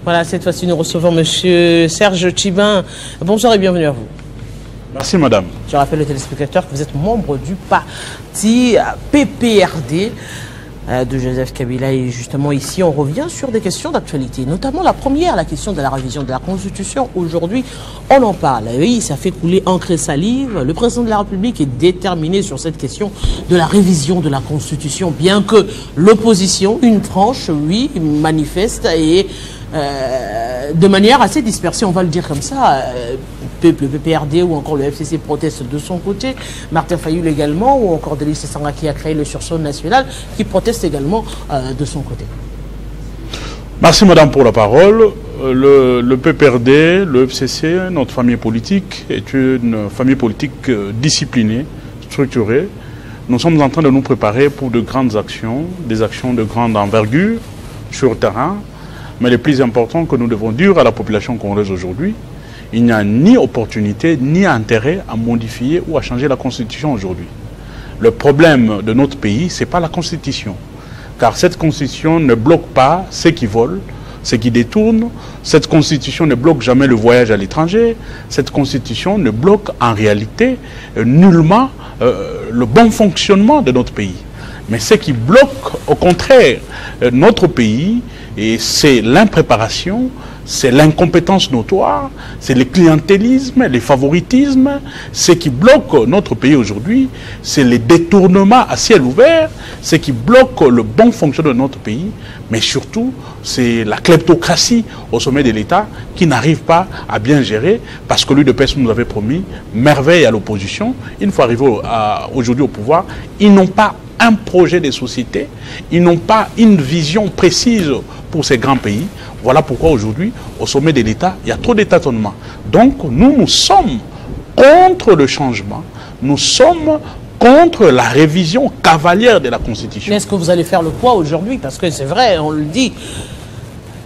Voilà, cette fois-ci, nous recevons M. Serge Tchibin. Bonjour et bienvenue à vous. Merci, madame. Je rappelle aux téléspectateurs que vous êtes membre du parti PPRD de Joseph Kabila. Et justement, ici, on revient sur des questions d'actualité, notamment la première, la question de la révision de la Constitution. Aujourd'hui, on en parle. Oui, ça fait couler encre et salive. Le président de la République est déterminé sur cette question de la révision de la Constitution, bien que l'opposition, une tranche, oui, manifeste et de manière assez dispersée, on va le dire comme ça. Le PPRD ou encore le FCC proteste de son côté, Martin Fayulu également, ou encore Delis Sanga qui a créé le sursaut national, qui proteste également de son côté. Merci madame pour la parole. Le PPRD, le FCC, notre famille politique est une famille politique disciplinée, structurée. Nous sommes en train de nous préparer pour de grandes actions, des actions de grande envergure sur le terrain. Mais le plus important que nous devons dire à la population congolaise aujourd'hui, il n'y a ni opportunité, ni intérêt à modifier ou à changer la Constitution aujourd'hui. Le problème de notre pays, ce n'est pas la Constitution. Car cette Constitution ne bloque pas ceux qui volent, ceux qui détournent. Cette Constitution ne bloque jamais le voyage à l'étranger. Cette Constitution ne bloque en réalité nullement le bon fonctionnement de notre pays. Mais ce qui bloque, au contraire, notre pays, et c'est l'impréparation, c'est l'incompétence notoire, c'est le clientélisme, les favoritismes. Ce qui bloque notre pays aujourd'hui, c'est les détournements à ciel ouvert, ce qui bloque le bon fonctionnement de notre pays, mais surtout, c'est la kleptocratie au sommet de l'État qui n'arrive pas à bien gérer, parce que l'UDPS nous avait promis merveille à l'opposition. Une fois arrivés aujourd'hui au pouvoir, ils n'ont pas un projet de société, ils n'ont pas une vision précise pour ces grands pays. Voilà pourquoi aujourd'hui, au sommet de l'État, il y a trop d'étâtonnements. Donc, nous sommes contre le changement, nous sommes contre la révision cavalière de la Constitution. Mais est-ce que vous allez faire le poids aujourd'hui? Parce que c'est vrai, on le dit,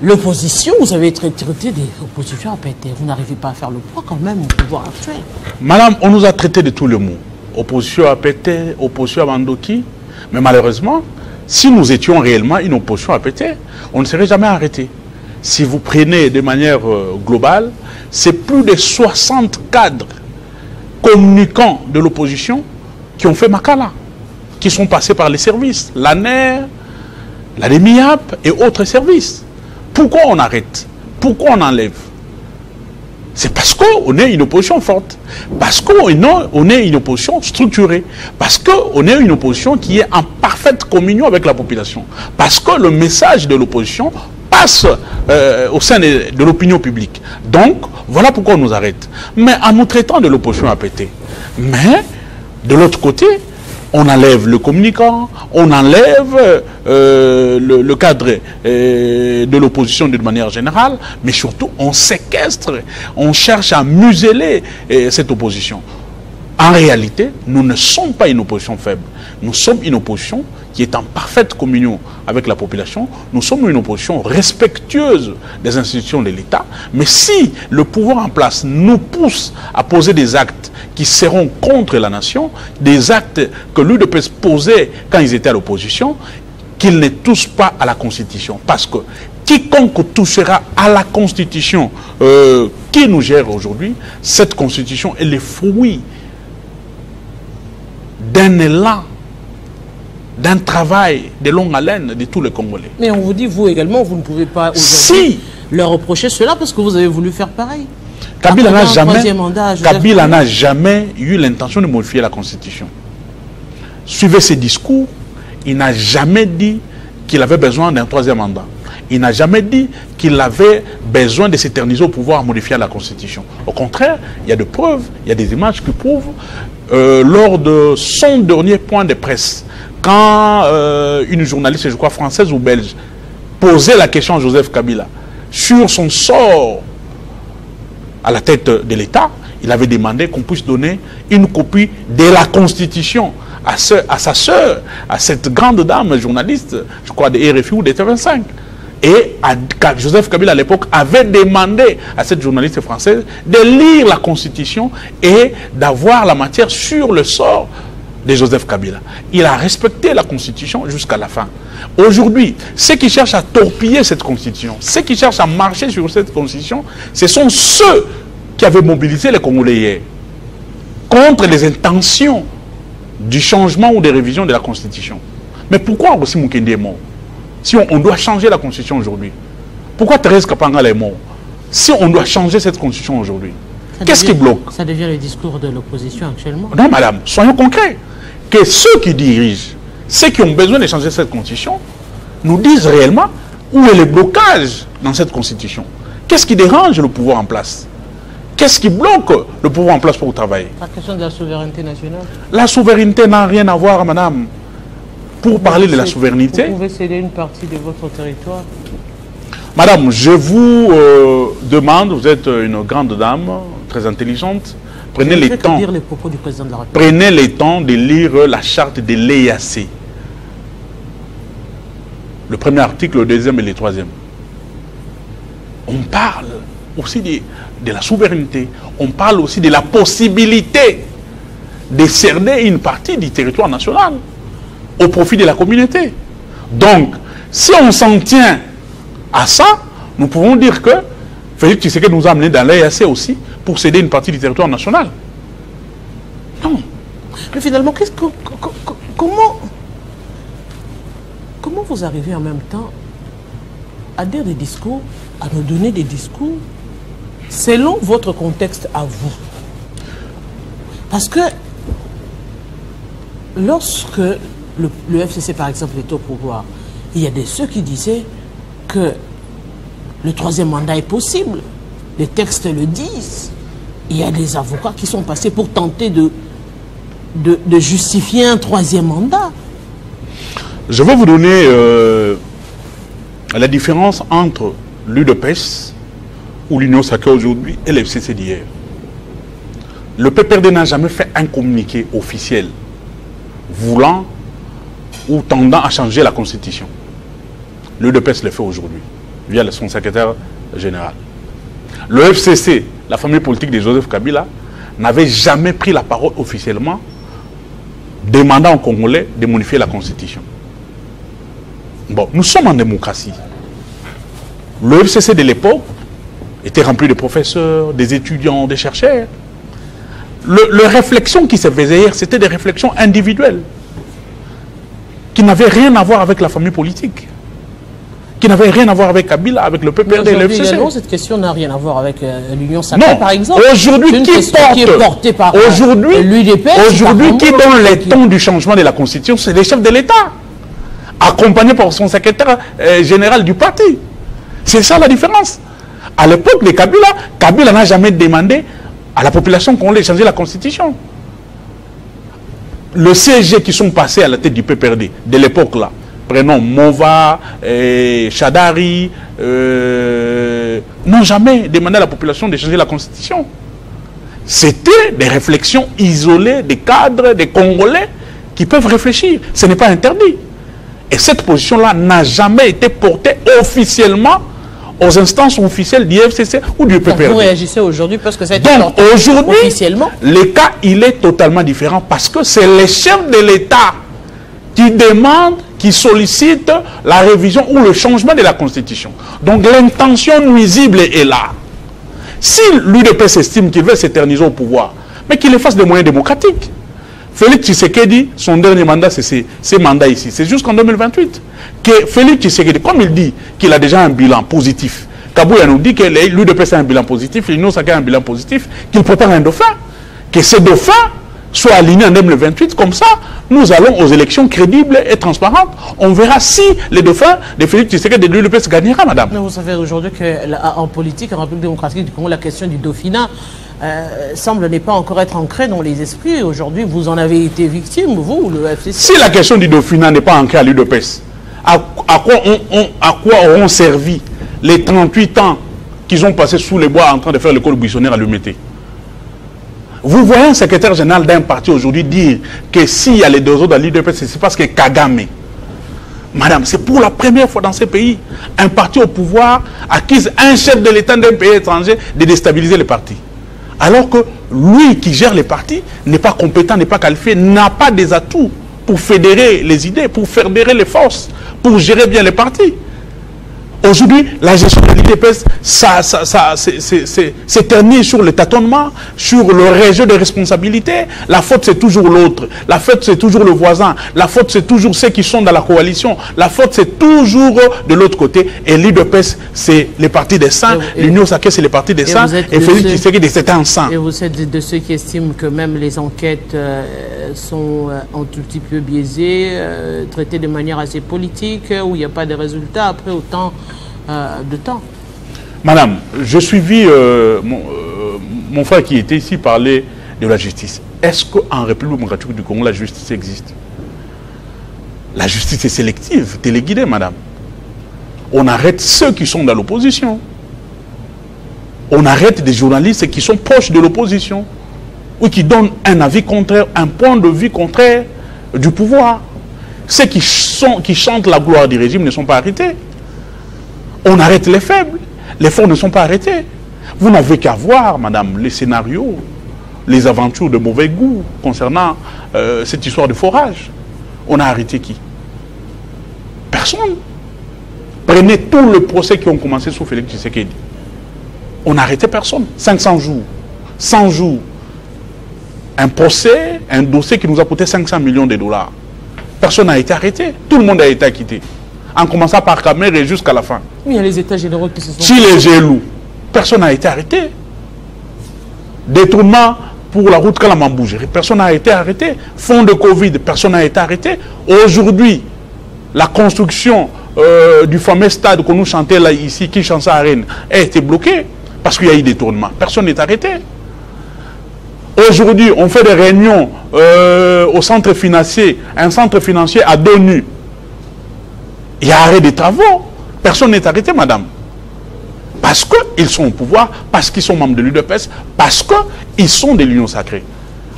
l'opposition, vous avez été traité d'opposition à péter. Vous n'arrivez pas à faire le poids quand même au pouvoir actuel. Madame, on nous a traité de tous les mots. Opposition à péter, opposition à Mandoki. Mais malheureusement, si nous étions réellement une opposition à péter, on ne serait jamais arrêté. Si vous prenez de manière globale, c'est plus de 60 cadres communicants de l'opposition qui ont fait Makala, qui sont passés par les services, l'ANER, la DEMIAP et autres services. Pourquoi on arrête? Pourquoi on enlève? C'est parce qu'on est une opposition forte, parce qu'on est une opposition structurée, parce qu'on est une opposition qui est en parfaite communion avec la population, parce que le message de l'opposition passe au sein de l'opinion publique. Donc, voilà pourquoi on nous arrête. Mais en nous traitant de l'opposition à péter. Mais, de l'autre côté, on enlève le communicant, on enlève le cadre de l'opposition d'une manière générale, mais surtout on séquestre, on cherche à museler cette opposition. En réalité, nous ne sommes pas une opposition faible. Nous sommes une opposition qui est en parfaite communion avec la population. Nous sommes une opposition respectueuse des institutions de l'État. Mais si le pouvoir en place nous pousse à poser des actes qui seront contre la nation, des actes que l'UDPS posait quand ils étaient à l'opposition, qu'ils ne touchent pas à la Constitution. Parce que quiconque touchera à la Constitution qui nous gère aujourd'hui, cette Constitution est le fruit d'un élan, d'un travail de longue haleine de tous les Congolais. Mais on vous dit, vous également, vous ne pouvez pas aujourd'hui leur reprocher cela parce que vous avez voulu faire pareil. Kabila n'a jamais eu l'intention de modifier la Constitution. Suivez ses discours, il n'a jamais dit qu'il avait besoin d'un troisième mandat. Il n'a jamais dit qu'il avait besoin de s'éterniser au pouvoir à modifier la Constitution. Au contraire, il y a des preuves, il y a des images qui prouvent, lors de son dernier point de presse, quand une journaliste, je crois française ou belge, posait la question à Joseph Kabila sur son sort à la tête de l'État, il avait demandé qu'on puisse donner une copie de la Constitution à sa sœur, à cette grande dame journaliste, je crois de RFI ou de TV5. Et Joseph Kabila à l'époque avait demandé à cette journaliste française de lire la Constitution et d'avoir la matière sur le sort de Joseph Kabila. Il a respecté la Constitution jusqu'à la fin. Aujourd'hui, ceux qui cherchent à torpiller cette Constitution, ceux qui cherchent à marcher sur cette Constitution, ce sont ceux qui avaient mobilisé les Congolais hier contre les intentions du changement ou des révisions de la Constitution. Mais pourquoi aussi Mukendi est mort? Si on doit changer la Constitution aujourd'hui, pourquoi Thérèse Kapanga est mort? Si on doit changer cette Constitution aujourd'hui, qu'est-ce qui bloque? Ça devient le discours de l'opposition actuellement. Non, madame, soyons concrets. Que ceux qui dirigent, ceux qui ont besoin de changer cette Constitution, nous disent réellement où est le blocage dans cette Constitution. Qu'est-ce qui dérange le pouvoir en place? Qu'est-ce qui bloque le pouvoir en place pour travailler? La question de la souveraineté nationale. La souveraineté n'a rien à voir, madame. Pour parler de la souveraineté... Vous pouvez céder une partie de votre territoire? Madame, je vous demande, vous êtes une grande dame, très intelligente, prenez le temps, lire les propos du président de la République. Prenez le temps de lire la charte de l'EAC. Le premier article, le deuxième et le troisième. On parle aussi de la souveraineté. On parle aussi de la possibilité de cerner une partie du territoire national au profit de la communauté. Donc, si on s'en tient à ça, nous pouvons dire que Félix Tshisekedi nous a amené dans l'EAC aussi pour céder une partie du territoire national. Non. Mais finalement, comment vous arrivez en même temps à dire des discours, à nous donner des discours selon votre contexte à vous? Parce que lorsque le FCC, par exemple, est au pouvoir, il y a ceux qui disaient que le troisième mandat est possible. Les textes le disent. Il y a des avocats qui sont passés pour tenter de justifier un troisième mandat. Je vais vous donner la différence entre l'UDPS, ou l'Union sacrée aujourd'hui, et le FCC d'hier. Le PPRD n'a jamais fait un communiqué officiel voulant ou tendant à changer la Constitution. L'UDPS le fait aujourd'hui, via son secrétaire général. Le FCC, la famille politique de Joseph Kabila, n'avait jamais pris la parole officiellement, demandant aux Congolais de modifier la Constitution. Bon, nous sommes en démocratie. Le FCC de l'époque était rempli de professeurs, des étudiants, des chercheurs. Les réflexions qui se faisaient hier, c'était des réflexions individuelles, qui n'avaient rien à voir avec la famille politique, qui n'avaient rien à voir avec Kabila, avec le PPRD et le FCC. Également, cette question n'a rien à voir avec l'Union sacrée, par exemple. Aujourd'hui, qui est portée par l'UDPS, aujourd'hui, qui donne les tons du changement de la Constitution, c'est les chefs de l'État, accompagnés par son secrétaire général du parti. C'est ça la différence. À l'époque de Kabila, Kabila n'a jamais demandé à la population qu'on ait changé la Constitution. Le CSG qui sont passés à la tête du PPRD de l'époque là, prenons Mova, Chadari, n'ont jamais demandé à la population de changer la Constitution. C'était des réflexions isolées des cadres, des Congolais qui peuvent réfléchir. Ce n'est pas interdit. Et cette position-là n'a jamais été portée officiellement aux instances officielles du FCC ou du PPRD. Vous réagissez aujourd'hui parce que ça a été porté officiellement. Le cas, il est totalement différent parce que c'est les chefs de l'État qui demandent, qui sollicitent la révision ou le changement de la Constitution. Donc l'intention nuisible est là. Si l'UDPS estime qu'il veut s'éterniser au pouvoir, mais qu'il le fasse de moyens démocratiques. Félix Tshisekedi, son dernier mandat, c'est ces mandats ici. C'est jusqu'en 2028. Que Félix Tshisekedi, comme il dit qu'il a déjà un bilan positif, Kabouya nous dit que l'UDPS a un bilan positif, l'Union sacrée a un bilan positif, qu'il prépare un dauphin. Que ces dauphins soient alignés en 2028. Comme ça, nous allons aux élections crédibles et transparentes. On verra si les dauphins de Félix Tshisekedi de l'UDPS gagnera, madame. Mais vous savez aujourd'hui qu'en politique, en République démocratique du Congo, la question du dauphinat semble ne pas encore être ancrée dans les esprits. Aujourd'hui, vous en avez été victime, vous, le FCC. Si la question du dauphinat n'est pas ancrée à l'UDPS, à quoi auront servi les 38 ans qu'ils ont passé sous les bois en train de faire l'école buissonnière à l'UMT? Vous voyez un secrétaire général d'un parti aujourd'hui dire que s'il y a les deux autres dans l'UDPS, c'est parce que Kagame. Madame, c'est pour la première fois dans ces pays, un parti au pouvoir accuse un chef de l'État d'un pays étranger de déstabiliser le parti. Alors que lui qui gère les partis n'est pas compétent, n'est pas qualifié, n'a pas des atouts pour fédérer les idées, pour fédérer les forces, pour gérer bien les partis. Aujourd'hui, la gestion de l'UDPS, s'éternise sur le tâtonnement, sur le rejet de responsabilités. La faute, c'est toujours l'autre. La faute, c'est toujours le voisin. La faute, c'est toujours ceux qui sont dans la coalition. La faute, c'est toujours de l'autre côté. Et l'UDPS, c'est les partis des saints. L'Union sacrée, c'est les partis des saints. Et Félix Tshisekedi, c'est un saint. Et vous êtes de ceux qui estiment que même les enquêtes sont un tout petit peu biaisées, traitées de manière assez politique, où il n'y a pas de résultats après autant de temps. Madame, j'ai suivi mon frère qui était ici parler de la justice. Est-ce qu'en République démocratique du Congo, la justice existe? La justice est sélective, téléguidée, madame. On arrête ceux qui sont dans l'opposition. On arrête des journalistes qui sont proches de l'opposition ou qui donnent un avis contraire, un point de vue contraire du pouvoir. Ceux qui chantent la gloire du régime ne sont pas arrêtés. On arrête les faibles. Les forts ne sont pas arrêtés. Vous n'avez qu'à voir, madame, les scénarios, les aventures de mauvais goût concernant cette histoire de forage. On a arrêté qui? Personne. Prenez tous les procès qui ont commencé sous Félix Tshisekedi. On n'a arrêté personne. 500 jours, 100 jours. Un procès, un dossier qui nous a coûté 500 millions de dollars. Personne n'a été arrêté. Tout le monde a été acquitté. En commençant par Kamer et jusqu'à la fin. Il y a les états généraux qui se sont... Si les Gélous, personne n'a été arrêté. Détournement pour la route Kalamambougerie, personne n'a été arrêté. Fonds de Covid, personne n'a été arrêté. Aujourd'hui, la construction du fameux stade que nous chantait là, ici, Kinshasa Arène, a été bloquée parce qu'il y a eu détournement. Personne n'est arrêté. Aujourd'hui, on fait des réunions au centre financier, un centre financier à dos nus. Il y a arrêt des travaux. Personne n'est arrêté, madame. Parce qu'ils sont au pouvoir, parce qu'ils sont membres de l'UDPS, parce qu'ils sont de l'Union sacrée.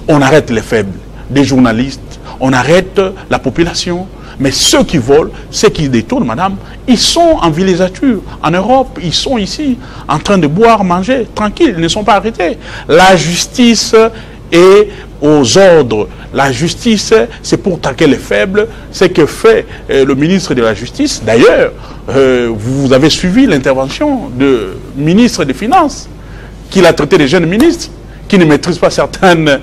On arrête les faibles, des journalistes, on arrête la population. Mais ceux qui volent, ceux qui détournent, madame, ils sont en villégiature. En Europe, ils sont ici, en train de boire, manger, tranquille, ils ne sont pas arrêtés. La justice est aux ordres. La justice, c'est pour traquer les faibles. C'est que fait le ministre de la Justice. D'ailleurs, vous avez suivi l'intervention du ministre des Finances, qui a traité des jeunes ministres, qui ne maîtrisent pas certaines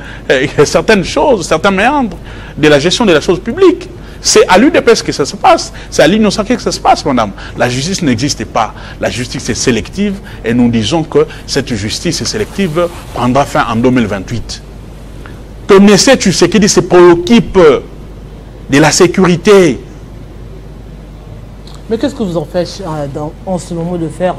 choses, certains méandres de la gestion de la chose publique. C'est à l'UDPS que ça se passe. C'est à l'Union sacrée que ça se passe, madame. La justice n'existe pas. La justice est sélective et nous disons que cette justice sélective prendra fin en 2028. Que M. Tshisekedi se préoccupe de la sécurité. Mais qu'est-ce que vous en faites en ce moment de faire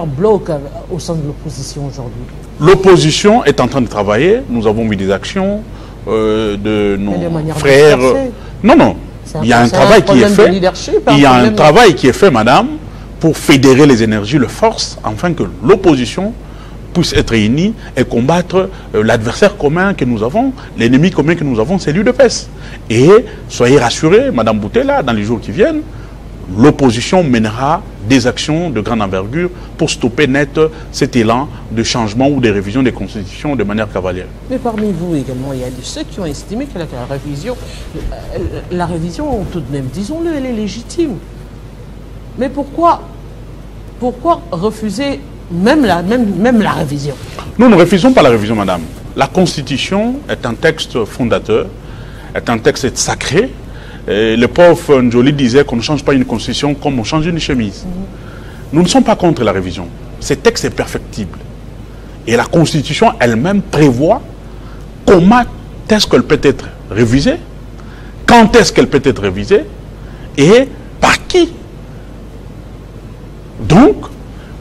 bloc au sein de l'opposition aujourd'hui? L'opposition est en train de travailler. Nous avons vu des actions de nos frères. Non. Il y a un travail qui est fait. Il y a un travail qui est fait, madame, pour fédérer les énergies, les forces, afin que l'opposition puisse être unie et combattre l'adversaire commun que nous avons, l'ennemi commun que nous avons, c'est l'UDPS. Et soyez rassurés, madame Boutella, dans les jours qui viennent, l'opposition mènera des actions de grande envergure pour stopper net cet élan de changement ou de révision des constitutions de manière cavalière. Mais parmi vous également, il y a ceux qui ont estimé que la révision, tout de même, disons-le, elle est légitime. Mais pourquoi refuser même la révision? Nous ne refusons pas la révision, madame. La Constitution est un texte fondateur, est un texte sacré. Le prof Njoli disait qu'on ne change pas une constitution comme on change une chemise. Nous ne sommes pas contre la révision. Ce texte est perfectible. Et la constitution elle-même prévoit comment est-ce qu'elle peut être révisée, quand est-ce qu'elle peut être révisée et par qui. Donc,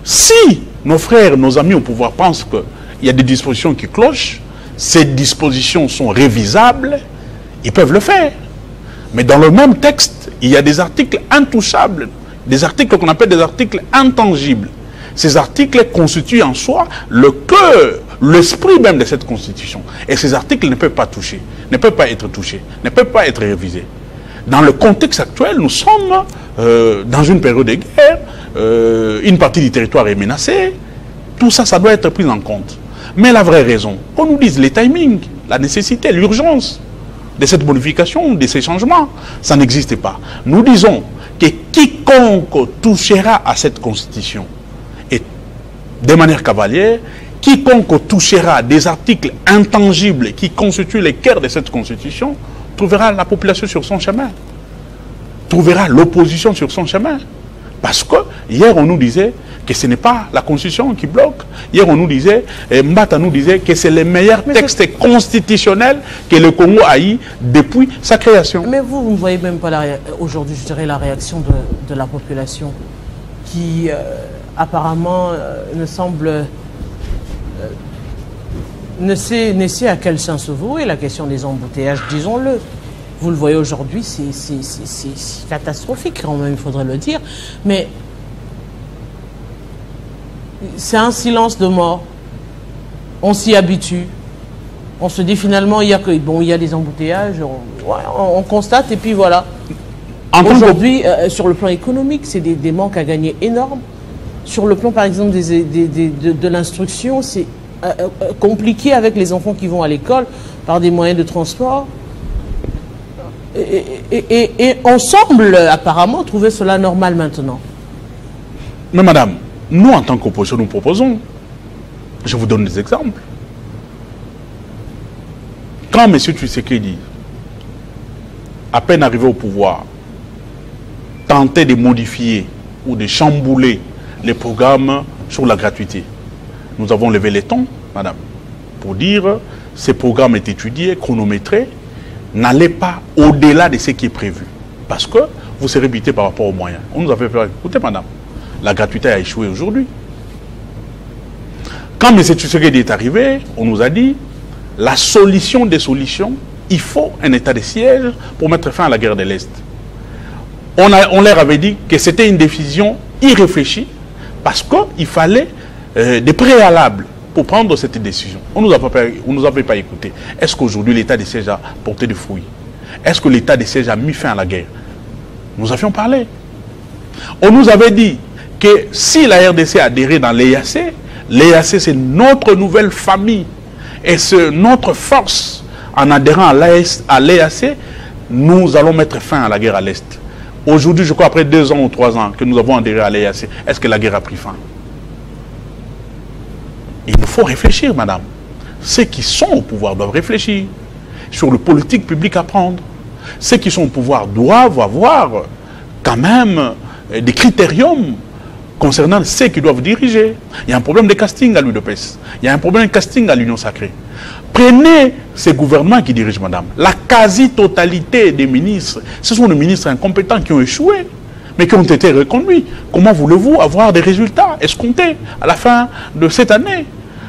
si nos frères, nos amis au pouvoir pensent qu'il y a des dispositions qui clochent, ces dispositions sont révisables, ils peuvent le faire. Mais dans le même texte, il y a des articles intouchables, des articles qu'on appelle des articles intangibles. Ces articles constituent en soi le cœur, l'esprit même de cette Constitution. Et ces articles ne peuvent pas toucher, ne peuvent pas être touchés, ne peuvent pas être révisés. Dans le contexte actuel, nous sommes dans une période de guerre, une partie du territoire est menacée. Tout ça, ça doit être pris en compte. Mais la vraie raison, qu'on nous dise les timings, la nécessité, l'urgence de cette modification, de ces changements, ça n'existe pas. Nous disons que quiconque touchera à cette constitution, et de manière cavalière, quiconque touchera des articles intangibles qui constituent les cœurs de cette constitution, trouvera la population sur son chemin, trouvera l'opposition sur son chemin. Parce que hier on nous disait que ce n'est pas la constitution qui bloque. Hier on nous disait, Mbata nous disait que c'est le meilleur texte constitutionnel que le Congo a eu depuis sa création. Mais vous ne voyez même pas aujourd'hui, je dirais, la réaction de la population qui apparemment ne semble... ne sait à quel sens se vouer la question des embouteillages, disons-le. Vous le voyez aujourd'hui, c'est catastrophique, quand même, il faudrait le dire. Mais c'est un silence de mort. On s'y habitue. On se dit finalement, il y a des embouteillages, on constate et puis voilà. Aujourd'hui, sur le plan économique, c'est des manques à gagner énormes. Sur le plan, par exemple, de l'instruction, c'est compliqué avec les enfants qui vont à l'école par des moyens de transport. Et on semble apparemment trouver cela normal maintenant. Mais madame, nous en tant qu'opposition, nous proposons. Je vous donne des exemples. Quand M. Tshisekedi, à peine arrivé au pouvoir, tentait de modifier ou de chambouler les programmes sur la gratuité, nous avons levé les tons, madame, pour dire ces programmes est étudiés, chronométrés, n'allez pas au-delà de ce qui est prévu. Parce que vous serez buté par rapport aux moyens. On nous avait fait écouter, madame, la gratuité a échoué aujourd'hui. Quand M. Tshisekedi est arrivé, on nous a dit, la solution des solutions, il faut un état de siège pour mettre fin à la guerre de l'Est. On leur avait dit que c'était une décision irréfléchie parce qu'il fallait des préalables pour prendre cette décision. On ne nous avait pas écouté. Est-ce qu'aujourd'hui l'état de siège a porté des fruits? Est-ce que l'état de siège a mis fin à la guerre? Nous avions parlé. On nous avait dit que si la RDC adhérait dans l'EAC, l'EAC c'est notre nouvelle famille. Et c'est notre force. En adhérant à l'EAC, nous allons mettre fin à la guerre à l'Est. Aujourd'hui, je crois, après 2 ans ou 3 ans que nous avons adhéré à l'EAC, est-ce que la guerre a pris fin? Il nous faut réfléchir, madame. Ceux qui sont au pouvoir doivent réfléchir sur le politique public à prendre. Ceux qui sont au pouvoir doivent avoir quand même des critériums concernant ceux qui doivent diriger. Il y a un problème de casting à l'UDPS. Il y a un problème de casting à l'Union sacrée. Prenez ces gouvernements qui dirigent, madame. La quasi-totalité des ministres, ce sont des ministres incompétents qui ont échoué, mais qui ont été reconduits. Comment voulez-vous avoir des résultats escomptés à la fin de cette année?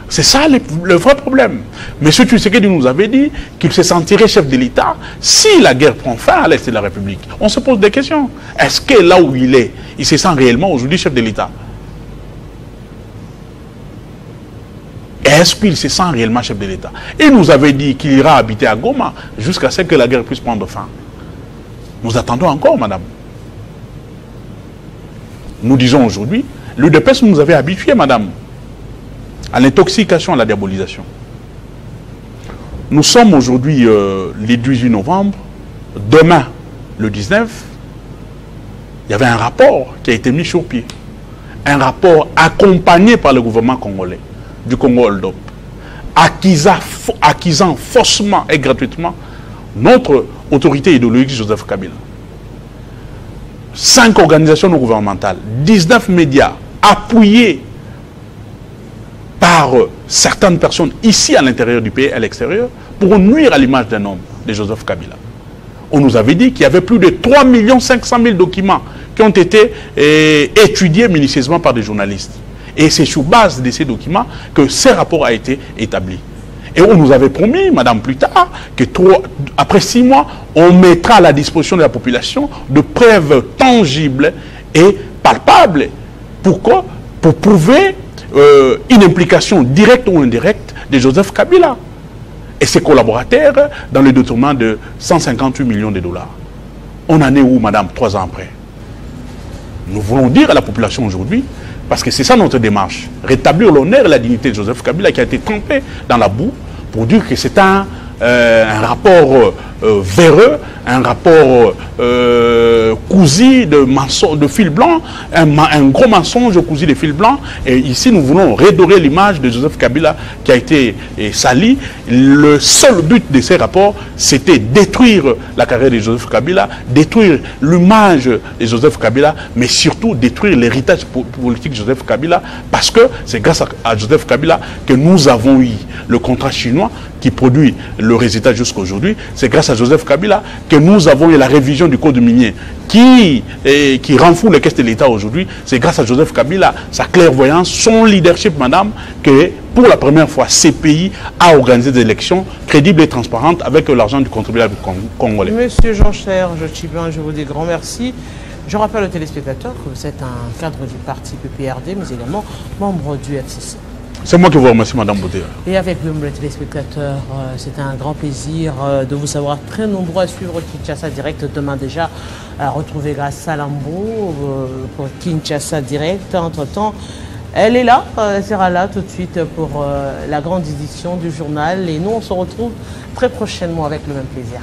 C'est ça le vrai problème. M. Tshisekedi nous avait dit qu'il se sentirait chef de l'État si la guerre prend fin à l'Est de la République. On se pose des questions. Est-ce que là où il se sent réellement aujourd'hui chef de l'État? Est-ce qu'il se sent réellement chef de l'État? Il nous avait dit qu'il ira habiter à Goma jusqu'à ce que la guerre puisse prendre fin. Nous attendons encore, madame. Nous disons aujourd'hui, l'UDPS nous avait habitués, madame, à l'intoxication, à la diabolisation. Nous sommes aujourd'hui le 18 novembre. Demain, le 19, il y avait un rapport qui a été mis sur pied. Un rapport accompagné par le gouvernement congolais, du Congo Hold-up, accusant faussement et gratuitement notre autorité idéologique Joseph Kabila. 5 organisations non gouvernementales, 19 médias appuyés par certaines personnes ici à l'intérieur du pays et à l'extérieur pour nuire à l'image d'un homme, de Joseph Kabila. On nous avait dit qu'il y avait plus de 3 500 000 documents qui ont été étudiés minutieusement par des journalistes. Et c'est sur base de ces documents que ce rapport a été établi. Et on nous avait promis, madame, plus tard, que après 6 mois, on mettra à la disposition de la population de preuves tangibles et palpables. Pourquoi? Pour prouver une implication directe ou indirecte de Joseph Kabila et ses collaborateurs dans le détournement de 158 millions de dollars. On en est où, madame, 3 ans après? Nous voulons dire à la population aujourd'hui, parce que c'est ça notre démarche, rétablir l'honneur et la dignité de Joseph Kabila qui a été trempé dans la boue pour dire que c'est un rapport véreux, un rapport cousu de fil blanc, un gros mensonge cousu de fil blanc. Et ici, nous voulons redorer l'image de Joseph Kabila qui a été sali. Le seul but de ces rapports, c'était détruire la carrière de Joseph Kabila, détruire l'image de Joseph Kabila, mais surtout détruire l'héritage politique de Joseph Kabila, parce que c'est grâce à Joseph Kabila que nous avons eu le contrat chinois qui produit le résultat jusqu'à aujourd'hui. C'est grâce à Joseph Kabila que nous avons eu la révision du code minier qui renfoule les caisses de l'État aujourd'hui. C'est grâce à Joseph Kabila, sa clairvoyance, son leadership, madame, que pour la première fois, ces pays a organisé des élections crédibles et transparentes avec l'argent du contribuable congolais. Monsieur Jean-Serge Tchibin, je vous dis grand merci. Je rappelle aux téléspectateurs que vous êtes un cadre du parti PPRD, mais également membre du FCC. C'est moi qui vous remercie, Madame Bouté. Et avec vous, les téléspectateurs, c'était un grand plaisir de vous savoir très nombreux à suivre Kinshasa Direct. Demain déjà, à retrouver Grâce Salambo pour Kinshasa Direct. Entre-temps, elle est là, elle sera là tout de suite pour la grande édition du journal. Et nous, on se retrouve très prochainement avec le même plaisir.